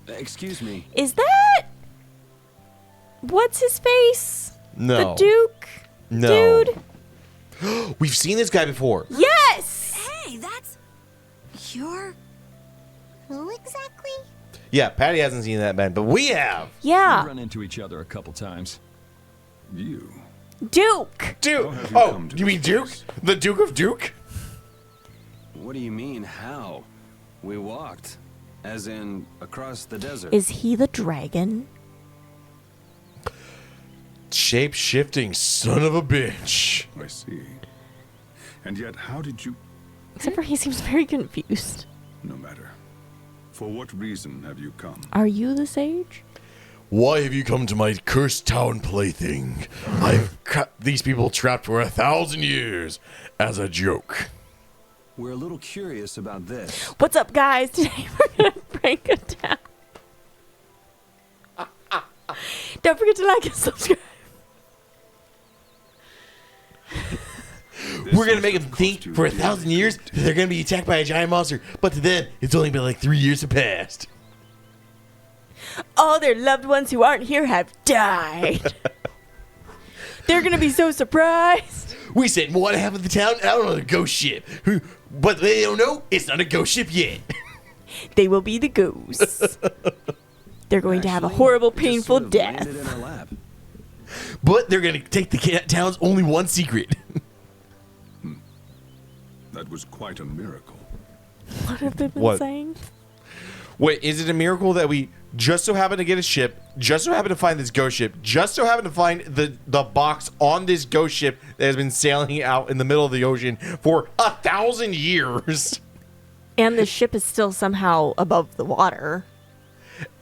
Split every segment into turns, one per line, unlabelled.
Excuse me.
Is that... What's his face?
No.
The Duke?
No.
Dude?
We've seen this guy before.
Yes!
Hey, that's... You're... Who exactly?
Yeah, Patty hasn't seen that man, but we have.
Yeah.
We've run into each other a couple times.
You.
Duke!
Duke.
How have you
Oh,
come to
you mean
this
Duke?
place?
The Duke of Duke?
What do you mean, how? We walked. As in, across the desert.
Is he the dragon?
Shape-shifting son of a bitch.
I see. And yet, how did you...
Except for he seems very confused.
No matter. For what reason have you come?
Are you the sage?
Why have you come to my cursed town plaything? I've cut these people trapped for 1,000 years as a joke.
We're a little curious about this.
What's up, guys? Today we're going to break it down. Don't forget to like and subscribe.
We're gonna make them think for 1,000 years that they're gonna be attacked by a giant monster, but to them, it's only been like 3 years have passed.
All their loved ones who aren't here have died. They're going to be so surprised.
We sent one half of the town out on a ghost ship, but they don't know it's not a ghost ship yet.
They will be the ghosts. They're going to have a
Actually,
horrible,
it just
painful
sort of
death.
landed in our lap.
But they're gonna take the town's only one secret.
That was quite a miracle.
What have they been
What?
saying?
Wait, is it a miracle that we just so happen to get a ship, just so happen to find this ghost ship, just so happen to find the box on this ghost ship that has been sailing out in the middle of the ocean for 1,000 years?
And the ship is still somehow above the water.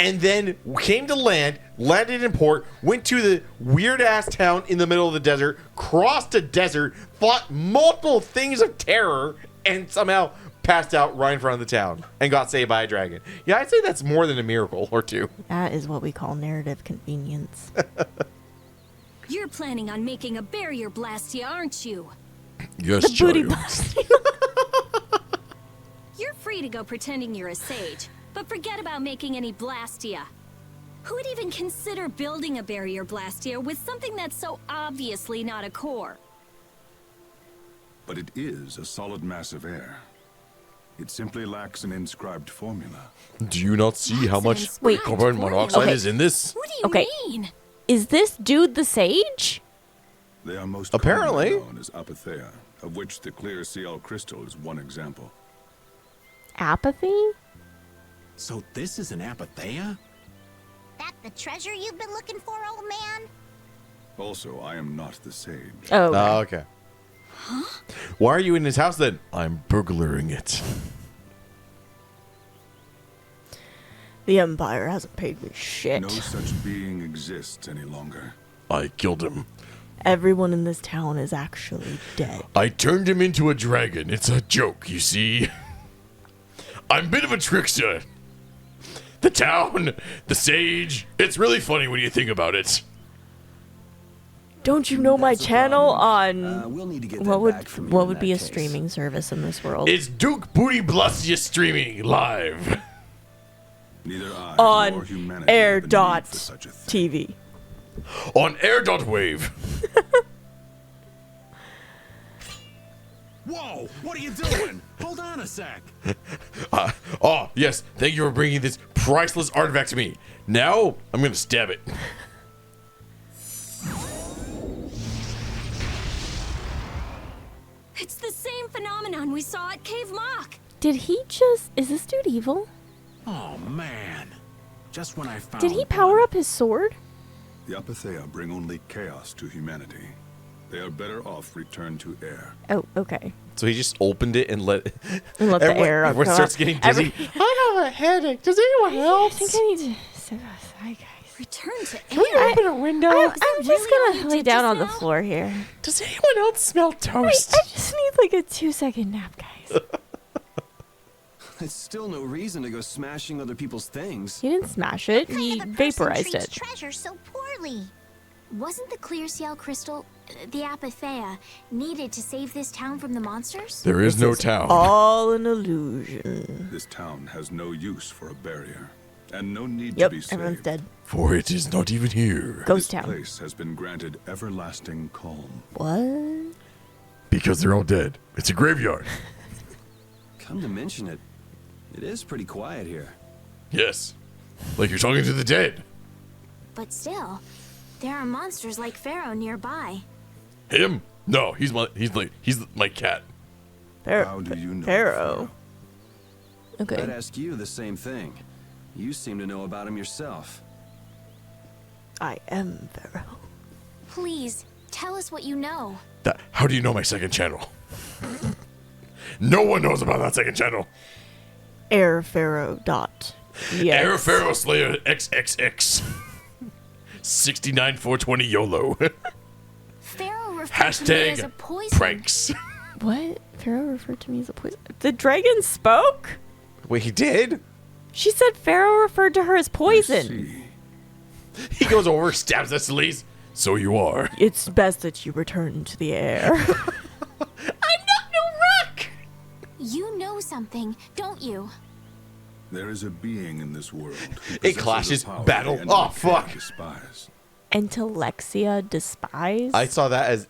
And then came to land, landed in port, went to the weird-ass town in the middle of the desert, crossed a desert, fought multiple things of terror, and somehow passed out right in front of the town and got saved by a dragon. Yeah, I'd say that's more than a miracle or two.
That is what we call narrative convenience.
You're planning on making a barrier blastia, aren't you?
Yes,
The booty bust.
You're free to go pretending you're a sage, but forget about making any blastia. Who would even consider building a barrier blastia with something that's so obviously not a core?
But it is a solid mass of air. It simply lacks an inscribed formula.
Do you not see how much
Wait.
carbon monoxide
Okay.
is in this?
What do you
Okay.
mean?
Is this dude the sage?
They are most
Apparently.
commonly known as apatheia, of which the clear CL crystal is one example.
Apathy?
So this is an apatheia?
That the treasure you've been looking for, old man?
Also, I am not the sage.
Oh,
Oh, okay. Why are you in his house then? I'm burglaring it.
the Empire hasn't paid me shit.
No such being exists any longer.
I killed him.
Everyone in this town is actually dead.
I turned him into a dragon. It's a joke, you see. I'm a bit of a trickster. The town, the sage, it's really funny when you think about it.
Don't you know my channel on
We'll need to get that
what
back from
would
you
what
in
would
that
be a
case.
streaming service in this world?
It's Duke Booty Blastia streaming live
Neither I
On
nor humanity
Air
have the need
dot
for such a thing.
TV.
on air.wave.
Whoa! What are you doing? Hold on a sec.
Oh, yes, thank you for bringing this priceless artifact to me. Now, I'm gonna stab it.
It's the same phenomenon we saw at Cave Mock.
Did he just... Is this dude evil?
Oh man! Just when I found.
Did he power up his sword?
The apatheia bring only chaos to humanity. They are better off returned to air.
Oh, okay.
So he just opened it and let
And let the air
everyone
come
starts
up.
getting dizzy. I have a headache. Does anyone
I
else?
think I need to step outside, guys.
Return to
Can we
air.
open a window?
I'm
that
just
really all
gonna
you
lay
did
down
just
on the
now?
floor here.
Does anyone else smell
Wait,
toast?
I just need like a 2-second nap, guys.
It's still no reason to go smashing other people's things.
He didn't smash it.
Kind
He
of a person
vaporized
treats
it.
treasure so poorly.
Wasn't the clear CL crystal, the apatheia, needed to save this town from the monsters?
There is no town.
All an illusion.
This town has no use for a barrier, and no need
Yep,
to be saved.
everyone's dead.
For it is not even here.
Ghost
This
town.
place has been granted everlasting calm.
What?
Because they're all dead. It's a graveyard.
Come to mention it, it is pretty quiet here.
Yes. Like you're talking to the dead.
But still, there are monsters like Pharaoh nearby.
Him? No, he's my cat.
How do you know?
Pharaoh.
I'd
Okay.
ask you the same thing. You seem to know about him yourself.
I am Pharaoh.
Please, tell us what you know.
How do you know my second channel? No one knows about that second channel.
Air Pharaoh dot. Yes.
Air Pharaoh Slayer XXX. 69420 YOLO.
Pharaoh referred to me as a
Hashtag
poison.
pranks.
What? Pharaoh referred to me as a poison. The dragon spoke?
Wait, he did?
She said Pharaoh referred to her as poison.
See.
He goes over, stabs us, Elise. So you are.
It's best that you return to the air.
I'm not no rock.
You know something, don't you?
There is a being in this world. who
It
possesses
clashes,
a power
battle.
the
Oh,
Entelexeia
fuck.
Despise.
Entelexeia despise?
I saw that as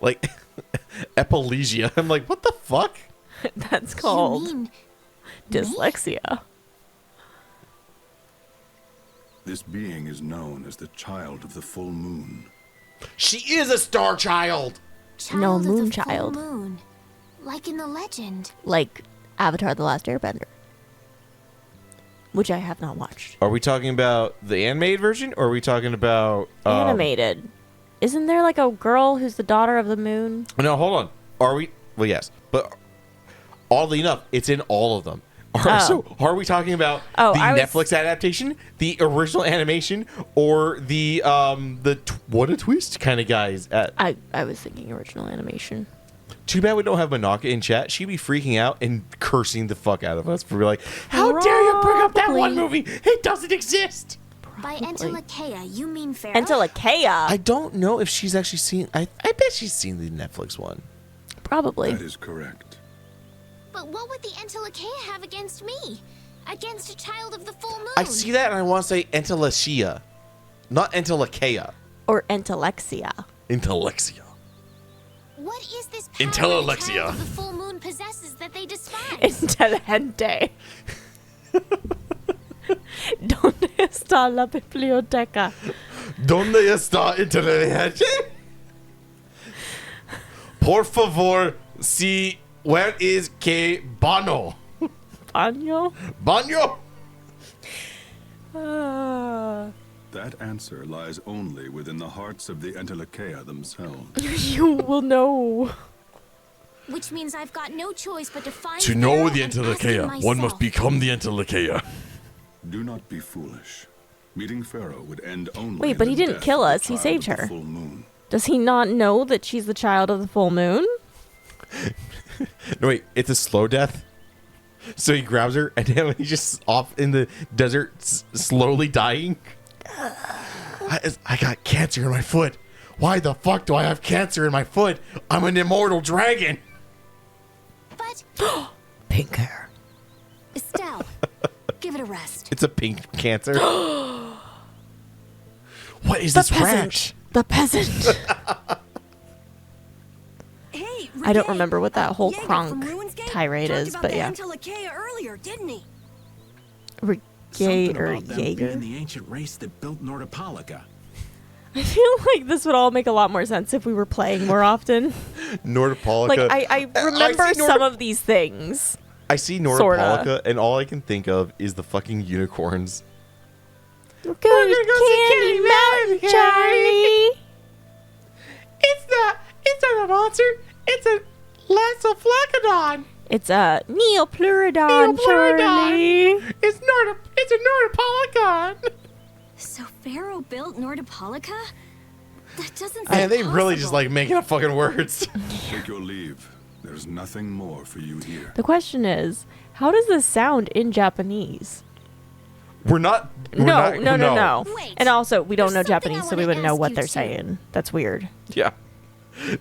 like epilepsia. I'm like, what the fuck?
That's called
You mean
dyslexia.
This being is known as the child of the full moon.
She is a star child.
child
No,
of
moon
the full
child.
moon, like in the legend?
Like Avatar The Last Airbender. Which I have not watched.
Are we talking about the animated version, or are we talking about
Animated. Isn't there like a girl who's the daughter of the moon?
No, hold on. Are we? Well, yes, but oddly enough, it's in all of them. So, are we talking about
Oh,
the
I was-
Netflix adaptation, the original animation, or the what a twist kind of guys?
I was thinking original animation.
Too bad we don't have Manaka in chat. She'd be freaking out and cursing the fuck out of us for like, how dare you bring up that one
Probably.
movie? It doesn't exist.
By Entelexeia, you mean Pharaoh?
Entelexeia.
I don't know if she's actually seen. I bet she's seen the Netflix one.
Probably.
That is correct.
But what would the Entelexeia have against me? Against a child of the full moon?
I see that and I want to say Entelexeia, not Entelexeia.
Or Entelexia.
Intelexia.
What is this power
Entelexeia.
a child of the full moon possesses that they despise?
Inteligente. ¿Dónde está la biblioteca?
¿Dónde está Inteligencia? Por favor, si where is que baño?
Baño?
Baño?
Ah.
That answer lies only within the hearts of the Entelexeia themselves.
You will know.
Which means I've got no choice but to find
To know
Pharaoh
the
and ask him
Entelexeia, one must
myself.
become the Entelexeia.
Do not be foolish. Meeting Pharaoh would end only.
Wait,
in
but
the
he didn't
death
kill
of the
us, he
child
saved
of the
her.
full moon.
Does he not know that she's the child of the full moon?
No, wait, it's a slow death. So he grabs her and then he's just off in the desert, slowly dying. I got cancer in my foot. Why the fuck do I have cancer in my foot? I'm an immortal dragon.
But,
Pink hair.
Estelle, give it a rest.
It's a pink cancer. What is
The
this
peasant.
rash?
The peasant.
Hey,
I don't
Renee,
remember what that whole
Jaeger
Kronk
from RuneScape
tirade
talked
is,
about
but
the
yeah.
Entelexeia earlier, didn't he?
Gay
Something
or
about them
Jaeger.
being the ancient race that built Nordopolica.
I feel like this would all make a lot more sense if we were playing more often.
Nordopolica.
Like I remember
see
some of these things.
I see
Sorta.
Nordopolica, and all I can think of is the fucking unicorns.
We're going to Candy Mountain, Charlie.
It's not a monster. It's a Lassoflacodon.
It's a Neopleurodon, Charlie.
It's a Nordopolicon.
So Pharaoh built Nordopolica? That doesn't seem
Man, they really just
possible.
like making up fucking words.
Take your leave. There's nothing more for you here.
The question is, how does this sound in Japanese?
We're not.
No.
Wait,
And also, we don't know
there's something I
Japanese, so we
wanna
wouldn't know
ask
what
you
they're
too.
saying. That's weird.
Yeah.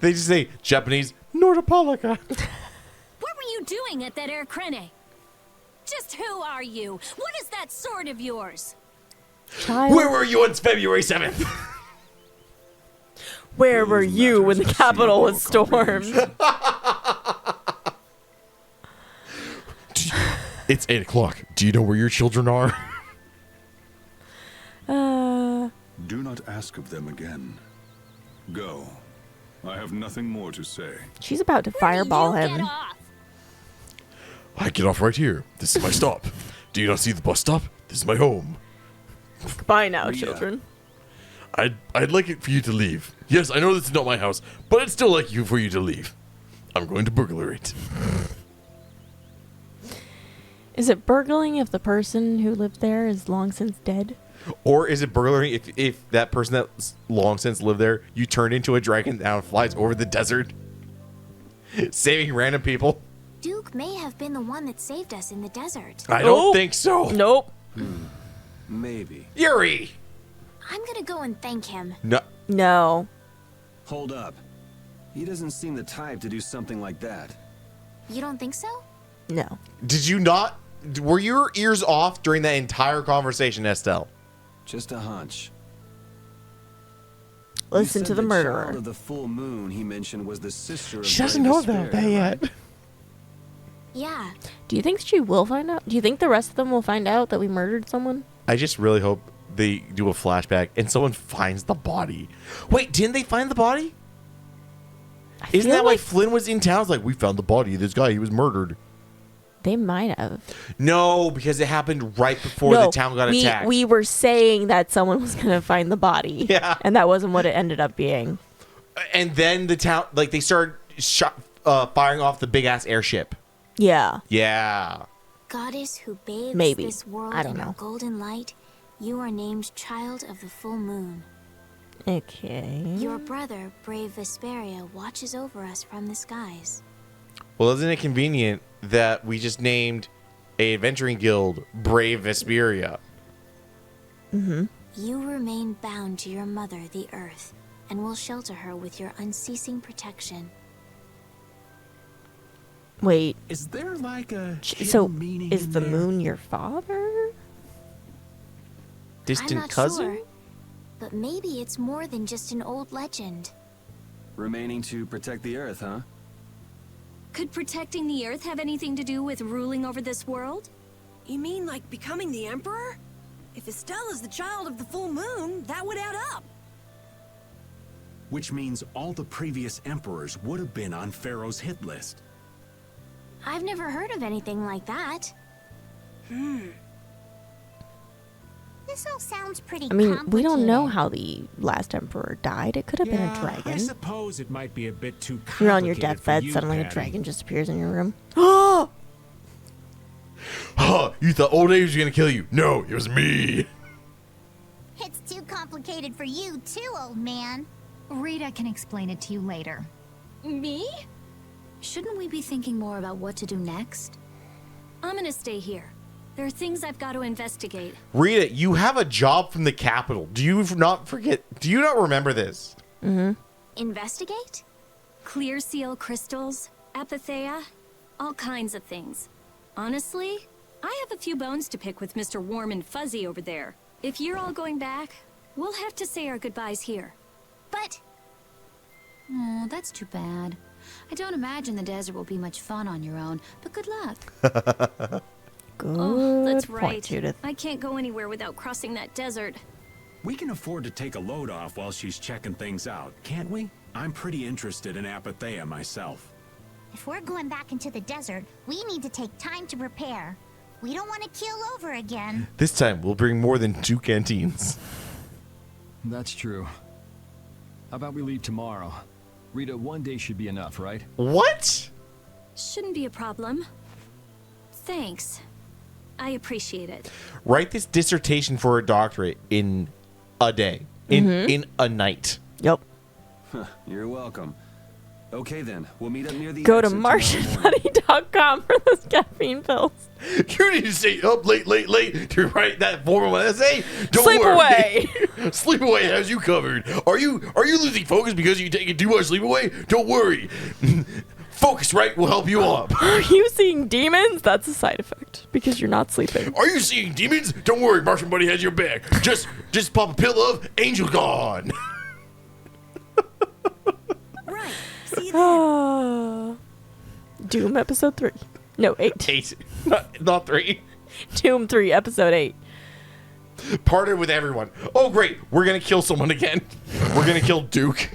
They just say Japanese Nordopolica.
What were you doing at that Air Crene? Just who are you? What is that sword of yours?
Child,
Where were you on February 7th?
where were
Those
you when the
matters
Capitol was
exceed your
stormed?
It's 8 o'clock. Do you know where your children are?
Do not ask of them again. Go. I have nothing more to say.
She's about to fireball
Where do you
him.
Get off?
I get off right here. This is my stop. Do you not see the bus stop? This is my home.
Bye now,
Rita.
children.
I'd like it for you to leave. Yes, I know this is not my house, but I'd still like for you to leave. I'm going to burglary it.
Is it burgling if the person who lived there is long since dead?
Or is it burglary if that person that's long since lived there, you turn into a dragon that flies over the desert, saving random people?
Duke may have been the one that saved us in the desert.
I don't think so.
Nope.
Maybe.
Yuri!
I'm gonna go and thank him.
No.
No.
Hold up. He doesn't seem the type to do something like that.
You don't think so?
No.
Did you not? Were your ears off during that entire conversation, Estelle?
Just a hunch.
Listen
You
to
said
the
child
murderer.
of the full moon he mentioned was the sister of
She doesn't
Brave
know about
Vesperia,
that yet.
right?
Yeah.
Do you think she will find out? Do you think the rest of them will find out that we murdered someone?
I just really hope they do a flashback and someone finds the body. Wait, didn't they find the body? Isn't
feel
that why
like
Flynn was in town? It's like, we found the body of this guy. He was murdered.
they might have?
No, because it happened right before the town got attacked.
We were saying that someone was going to find the body.
Yeah.
And that wasn't what it ended up being.
And then the town, like, they started firing off the big-ass airship.
Yeah.
Yeah.
Goddess who bathes
Maybe.
this world
I don't
in her
know.
golden light, you are named Child of the Full Moon.
Okay.
Your brother, Brave Vesperia, watches over us from the skies.
Well, isn't it convenient that we just named a adventuring guild Brave Vesperia?
You remain bound to your mother, the Earth, and will shelter her with your unceasing protection.
Wait.
Is there like a
So,
hidden meaning
is
in
the
there?
moon your father?
Distant
I'm not
cousin?
sure, but maybe it's more than just an old legend.
Remaining to protect the Earth, huh?
Could protecting the Earth have anything to do with ruling over this world?
You mean like becoming the Emperor? If Estella's the child of the full moon, that would add up.
Which means all the previous emperors would have been on Pharaoh's hit list.
I've never heard of anything like that. This all sounds pretty
I mean, we don't know
complicated.
how the last emperor died. It could have been a
I
dragon.
suppose it might be a bit too complicated.
You're on your
for
deathbed,
you,
suddenly a
Patty.
dragon just appears in your room.
Huh, you thought old age was going to kill you. No, it was me.
It's too complicated for you too, old man.
Rita can explain it to you later.
Me?
Shouldn't we be thinking more about what to do next?
I'm gonna stay here. There are things I've got to investigate.
Rita, you have a job from the Capitol. Do you not remember this?
Investigate?
Clear seal crystals, apatheia, all kinds of things. Honestly, I have a few bones to pick with Mr. Warm and Fuzzy over there. If you're all going back, we'll have to say our goodbyes here.
But
Oh, that's too bad. I don't imagine the desert will be much fun on your own, but good luck.
Good
Oh, that's
point,
right.
Judith.
I can't go anywhere without crossing that desert.
We can afford to take a load off while she's checking things out, can't we? I'm pretty interested in apatheia myself.
if we're going back into the desert, we need to take time to prepare. We don't want to keel over again.
This time, we'll bring more than 2 canteens.
That's true. How about we leave tomorrow? Rita, one day should be enough, right?
What?
Shouldn't be a problem. Thanks. I appreciate it.
Write this dissertation for a doctorate in a day. In a night.
Yep.
You're welcome. Okay then, we'll meet up near the
Go to
exit tomorrow morning.
MartianBuddy.com for those caffeine pills.
You need to stay up late to write that formal essay. Don't
Sleep
worry.
away.
Sleep away has you covered. Are you losing focus because you taking too much sleep away? Don't worry. Focus right will help you up.
Are you seeing demons? That's a side effect because you're not sleeping.
Are you seeing demons? Don't worry, Martian Buddy has your back. Just pop a pill of Angel God.
Right. See you then.
Doom episode 3. No, 8.
8. Not 3.
Doom 3, episode 8.
Partner with everyone. Oh, great. We're going to kill someone again. We're going to kill Duke.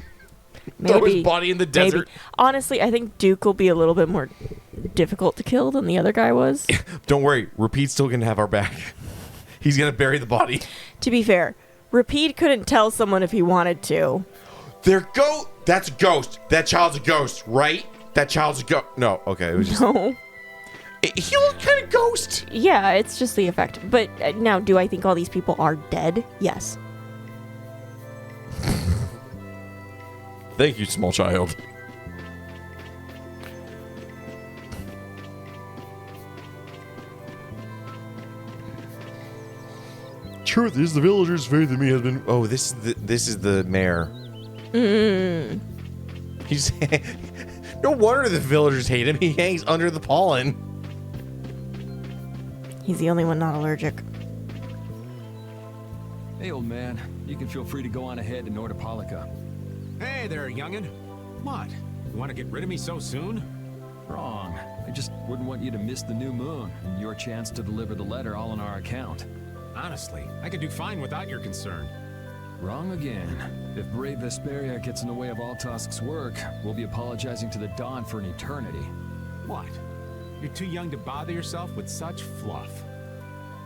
Throw his body in the desert.
Maybe. Honestly, I think Duke will be a little bit more difficult to kill than the other guy was.
Don't worry. Repeat's still going to have our back. He's going to bury the body.
To be fair, Repeat couldn't tell someone if he wanted to.
That's a ghost. That child's a ghost, right? That child's a ghost. No, okay. It was just...
No.
He looked kind of ghost.
Yeah, it's just the effect. But now, do I think all these people are dead? Yes.
Thank you, small child. Truth is, the villagers' faith in me has been. Oh, this is the mayor. He's. No wonder the villagers hate him. He hangs under the pollen.
He's the only one not allergic.
Hey, old man. You can feel free to go on ahead and order Pollica.
Hey there, youngin'. What? You want to get rid of me so soon?
Wrong. I just wouldn't want you to miss the new moon and your chance to deliver the letter all on our account.
Honestly, I could do fine without your concern.
Wrong again. If brave Vesperia gets in the way of all Tusk's work, we'll be apologizing to the Dawn for an eternity.
What? You're too young to bother yourself with such fluff.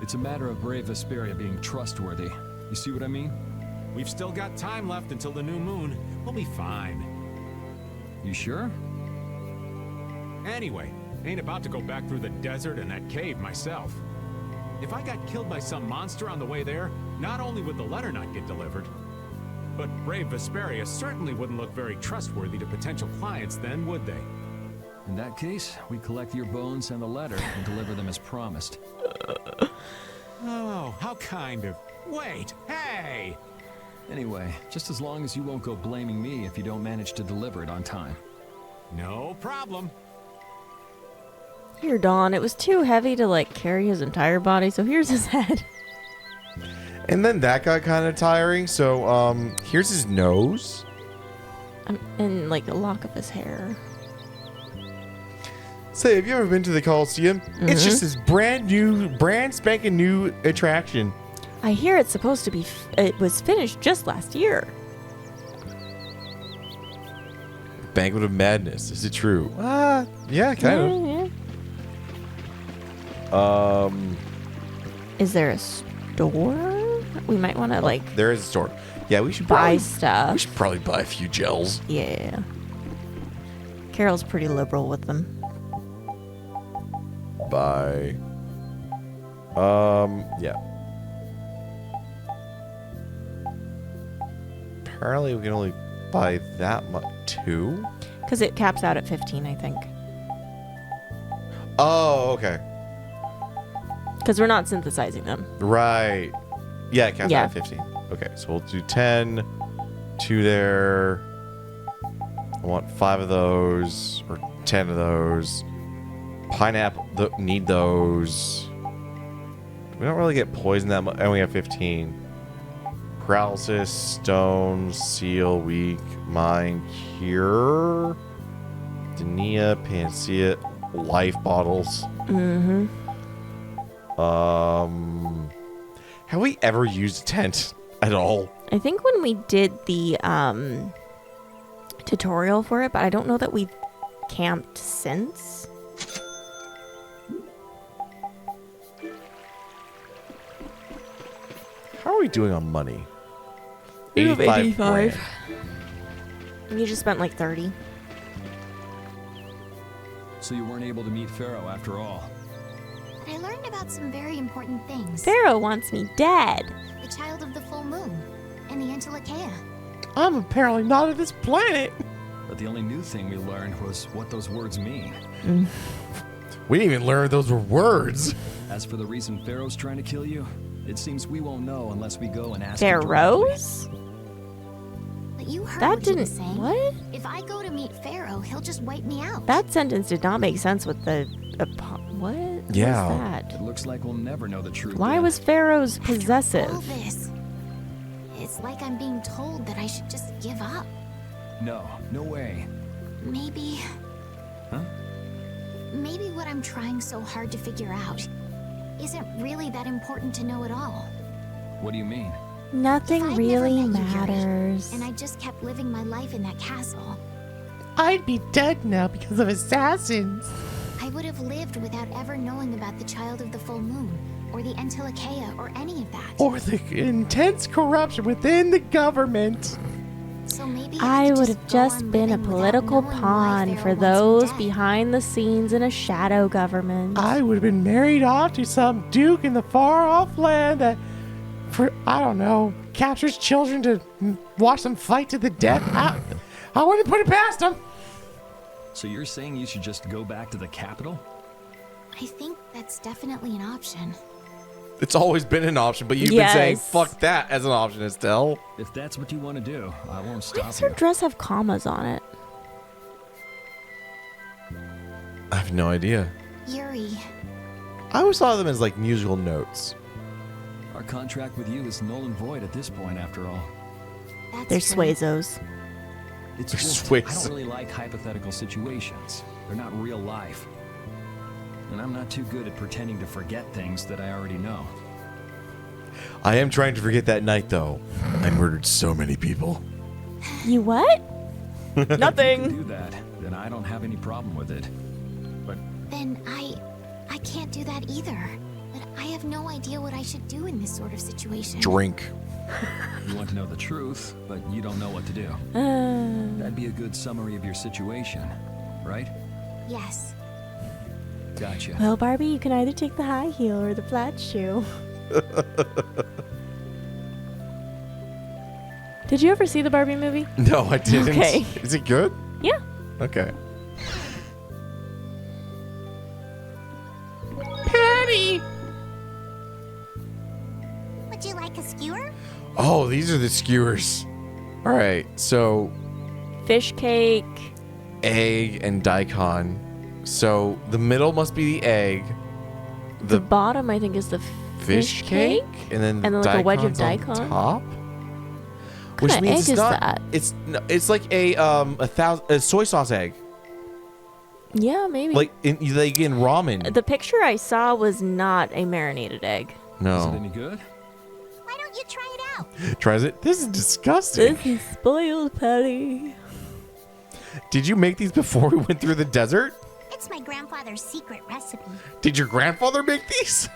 It's a matter of brave Vesperia being trustworthy. You see what I mean?
We've still got time left until the new moon. We'll be fine.
You sure?
Anyway, ain't about to go back through the desert and that cave myself. If I got killed by some monster on the way there, not only would the letter not get delivered, but brave Vesperia certainly wouldn't look very trustworthy to potential clients then, would they?
In that case, we collect your bones and the letter and deliver them as promised.
Oh, how kind of... Wait, hey!
Anyway, just as long as you won't go blaming me if you don't manage to deliver it on time.
No problem.
Here, Dawn, it was too heavy to, like, carry his entire body, so here's his head.
And then that got kind of tiring, so, here's his nose.
And, like, a lock of his hair.
Say, have you ever been to the Coliseum? It's just this brand spanking new attraction.
I hear it's supposed to be, it was finished just last year.
Banquet of Madness. Is it true? Yeah, kind of.
Yeah. Is there a store? We might want to, like...
There is a store. Yeah, we should
buy
probably,
stuff.
We should probably buy a few gels.
Yeah. Carol's pretty liberal with them.
Buy. Yeah. Apparently we can only buy that much too.
Because it caps out at 15, I think.
Oh, okay.
Because we're not synthesizing them.
Right. Yeah, it caps out at 15. Okay, so we'll do 10. 2 there. I want 5 of those. Or 10 of those. Pineapple. Need those. We don't really get poison that much. And we have 15. Paralysis, stone, seal, weak, mind, cure. Denia, panacea, life bottles.
Mm-hmm.
Have we ever used a tent at all?
I think when we did the tutorial for it, but I don't know that we've camped since.
How are we doing on money?
You have 85.
grand.
You just spent like 30.
So you weren't able to meet Pharaoh after all.
But I learned about some very important things.
Pharaoh wants me dead.
The child of the full moon and the Entelexeia.
I'm apparently not of this planet.
But the only new thing we learned was what those words mean.
We didn't even learn those were words.
As for the reason Pharaoh's trying to kill you, it seems we won't know unless we go and ask him
Pharaohs?
But
you heard
That
what he was
didn't.
saying.
What?
If I go to meet Pharaoh, he'll just wipe me out.
That sentence did not make sense with the. What?
Yeah.
What was that?
It looks like we'll never know the truth.
Why
then.
was Pharaoh's
After
possessive?
all this, it's like I'm being told that I should just give up.
No, no way.
Maybe.
Huh?
Maybe what I'm trying so hard to figure out isn't really that important to know at all.
What do you mean?
Nothing
If I'd
really
never met you, Yuri,
matters.
And I just kept living my life in that castle,
I'd be dead now because of assassins.
I would have lived without ever knowing about the Child of the Full Moon, or the Entelexeia, or any of that.
Or the intense corruption within the government.
So maybe
I
could
would have
go
just
on
been a
living without
political
knowing why
pawn
Pharaoh
for
wants me
those
dead.
behind the scenes in a shadow government.
I would have been married off to some duke in the far-off land that, for I don't know, captures children to watch them fight to the death. I wouldn't put it past them.
So you're saying you should just go back to the capital?
I think that's definitely an option.
It's always been an option, but you've
Yes.
been saying fuck that as an option, Estelle.
If that's what you want to do, I won't
Why
stop
does her
you.
dress have commas on it?
I have no idea.
Yuri,
I always saw them as like musical notes.
Our contract with you is null and void at this point, after all.
that's
They're
true.
Suezos.
It's
They're
just,
Swiss.
I don't really like hypothetical situations. They're not real life. And I'm not too good at pretending to forget things that I already know.
I am trying to forget that night, though. I murdered so many people.
You what?
If you
Nothing.
do that, then I don't have any problem with it. But
Then I can't do that either. But I have no idea what I should do in this sort of situation.
Drink.
you want to know the truth, but you don't know what to do. That'd be a good summary of your situation, right?
Yes.
Gotcha.
Well, Barbie, you can either take the high heel or the flat shoe. Did you ever see the Barbie movie?
No, I didn't.
Okay.
Is it good?
Yeah.
Okay. Patty!
Would you like a skewer?
Oh, these are the skewers. All right, so
Fish cake.
egg and daikon. So the middle must be the egg.
The bottom, I think, is the
fish cake, and then
like a wedge of
daikon's on
daikon.
top.
What
Which
kind of
means
egg
it's
is
not.
that?
It's like a soy sauce egg,
Yeah, maybe.
like in ramen.
The picture I saw was not a marinated egg.
Is it
No,
any good?
Why don't you try it out?
tries it. This is disgusting.
This is spoiled Patty.
Did you make these before we went through the desert?
It's my grandfather's secret recipe.
Did your grandfather make these?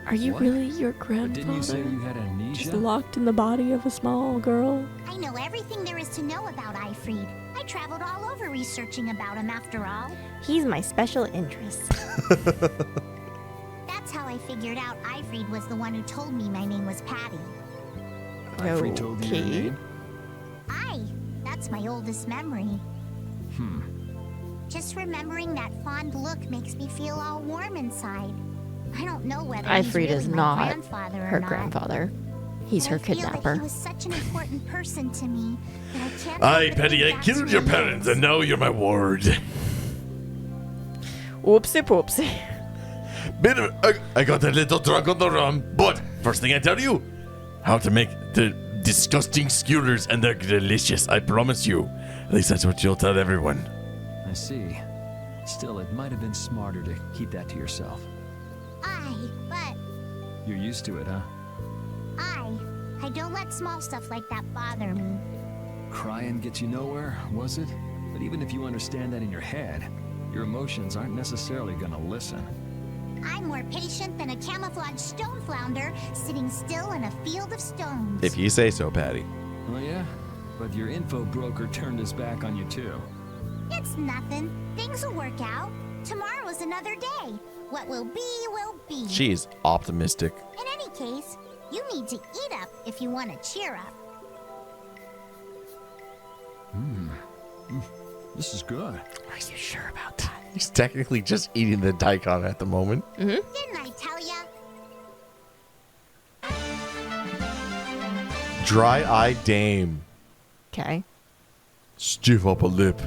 Are you
What?
really your
But
grandfather?
didn't you say you had
Just
amnesia?
locked in the body of a small girl?
I know everything there is to know about Ifrid. I traveled all over researching about him after all.
He's my special interest.
That's how I figured out Ifrid was the one who told me my name was Patty.
Ifrid told you your
Okay.
name?
That's my oldest memory. Just remembering that fond look makes me feel all warm inside. I don't know whether he's
Ifrid
really
is
my
not
grandfather or
her
not.
grandfather. He's
But
her
I feel that
kidnapper.
he was such an important person to me that I can't.
Aye,
help but
Patty,
think
I
that's
killed
who
your
he
parents,
is.
and now you're my ward.
Whoopsie poopsie.
I got a little drunk on the rum, but first thing I tell you, how to make the disgusting skewers, and they're delicious, I promise you. At least that's what you'll tell everyone.
I see. Still, it might have been smarter to keep that to yourself.
But
You're used to it, huh?
I don't let small stuff like that bother me.
Crying gets you nowhere, was it? But even if you understand that in your head, your emotions aren't necessarily gonna listen.
I'm more patient than a camouflaged stone flounder sitting still in a field of stones.
If you say so, Patty.
Oh yeah? But your info broker turned his back on you too.
It's nothing. Things will work out. Tomorrow is another day. What will be, will be.
She's optimistic.
In any case, you need to eat up if you want to cheer up.
This is good.
Are you sure about that?
He's technically just eating the daikon at the moment.
Didn't I tell ya?
Dry-eyed dame.
Okay.
Stiff upper lip.